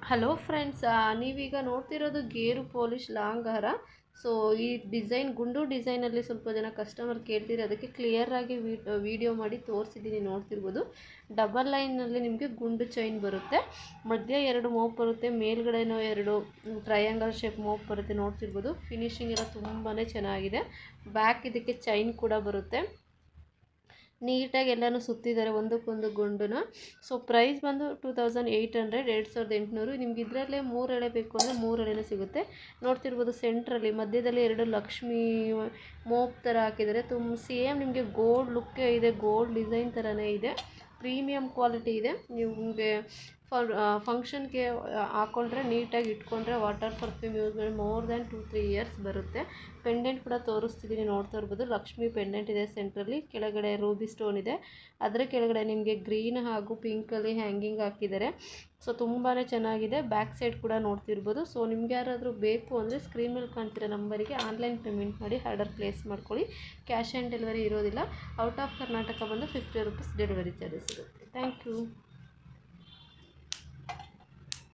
Hello friends, ನೀವೀಗ ನೋಡ್ತಿರೋದು ಗೇರು polish long ಹಾರ. ಸೊ ಈ ಡಿಸೈನ್ ಗುಂಡು ಡಿಸೈನಲ್ಲಿ ಸ್ವಲ್ಪ ಜನ ಕಸ್ಟಮರ್ ಕೇಳ್ತೀರಿ, ಅದಕ್ಕೆ ಕ್ಲಿಯರಾಗಿ ವಿಡಿಯೋ ಮಾಡಿ ತೋರಿಸಿದ್ದೀನಿ. ನೋಡ್ತಿರ್ಬೋದು, ಡಬಲ್ ಲೈನಲ್ಲಿ ನಿಮಗೆ ಗುಂಡು ಚೈನ್ ಬರುತ್ತೆ, ಮಧ್ಯೆ 2 ಮೋಪ್ ಬರುತ್ತೆ, ಮೇಲ್ಗಡೆನೂ 2 ಟ್ರಯಾಂಗಲ್ ಶೇಪ್ ಮೋಪ್ ಬರುತ್ತೆ. ನೋಡ್ತಿರ್ಬೋದು, ಫಿನಿಶಿಂಗ್ ಎಲ್ಲ ತುಂಬಾ ಚೆನ್ನಾಗಿದೆ. ಬ್ಯಾಕ್ ಇದಕ್ಕೆ ಚೈನ್ ಕೂಡ ಬರುತ್ತೆ. ನೀಟಾಗಿ ಎಲ್ಲನೂ ಸುತ್ತಿದ್ದಾರೆ ಒಂದಕ್ಕೊಂದು ಗುಂಡನ್ನ. ಸೊ ಪ್ರೈಸ್ ಬಂದು 2800, 2800. ನಿಮ್ಗೆ ಇದರಲ್ಲೇ 3 ಎಳೆ ಬೇಕು ಅಂದರೆ 3 ಎಳೆನೂ ಸಿಗುತ್ತೆ. ನೋಡ್ತಿರ್ಬೋದು, ಸೆಂಟ್ರಲ್ಲಿ ಮಧ್ಯದಲ್ಲಿ 2 ಲಕ್ಷ್ಮಿ ಮೋಪ್ ಥರ ಹಾಕಿದ್ದಾರೆ. ಸೇಮ್ ನಿಮಗೆ ಗೋಲ್ಡ್ ಲುಕ್ಕೇ ಇದೆ, ಗೋಲ್ಡ್ ಡಿಸೈನ್ ಥರನೇ ಇದೆ, ಪ್ರೀಮಿಯಂ ಕ್ವಾಲಿಟಿ ಇದೆ. ನಿಮಗೆ ಫಂಕ್ಷನ್ಗೆ ಹಾಕ್ಕೊಂಡ್ರೆ, ನೀಟಾಗಿ ಇಟ್ಕೊಂಡ್ರೆ, ವಾಟರ್ ಪರ್ಫ್ಯೂಮ್ ಯೂಸ್ ಮಾಡಿ ಮೋರ್ ದ್ಯಾನ್ 2-3 ಇಯರ್ಸ್ ಬರುತ್ತೆ. ಪೆಂಡೆಂಟ್ ಕೂಡ ತೋರಿಸ್ತಿದ್ದೀನಿ, ನೋಡ್ತಾ ಇರ್ಬೋದು. ಲಕ್ಷ್ಮಿ ಪೆಂಡೆಂಟ್ ಇದೆ ಸೆಂಟ್ರಲ್ಲಿ, ಕೆಳಗಡೆ ರೂಬಿ ಸ್ಟೋನ್ ಇದೆ, ಅದರ ಕೆಳಗಡೆ ನಿಮಗೆ ಗ್ರೀನ್ ಹಾಗೂ ಪಿಂಕಲ್ಲಿ ಹ್ಯಾಂಗಿಂಗ್ ಹಾಕಿದ್ದಾರೆ. ಸೊ ತುಂಬಾ ಚೆನ್ನಾಗಿದೆ. ಬ್ಯಾಕ್ ಸೈಡ್ ಕೂಡ ನೋಡ್ತಿರ್ಬೋದು. ಸೊ ನಿಮ್ಗೆ ಯಾರಾದರೂ ಬೇಕು ಅಂದರೆ ಸ್ಕ್ರೀನ್ ಮೇಲೆ ಕಾಣ್ತಿರೋ ನಂಬರಿಗೆ ಆನ್ಲೈನ್ ಪೇಮೆಂಟ್ ಮಾಡಿ ಆರ್ಡರ್ ಪ್ಲೇಸ್ ಮಾಡ್ಕೊಳ್ಳಿ. ಕ್ಯಾಶ್ ಆನ್ ಡೆಲಿವರಿ ಇರೋದಿಲ್ಲ. ಔಟ್ ಆಫ್ ಕರ್ನಾಟಕ ಬಂದು 50 ರೂಪೀಸ್ ಡೆಲಿವರಿ ಚಾರ್ಜಸ್ ಇರುತ್ತೆ. Thank you.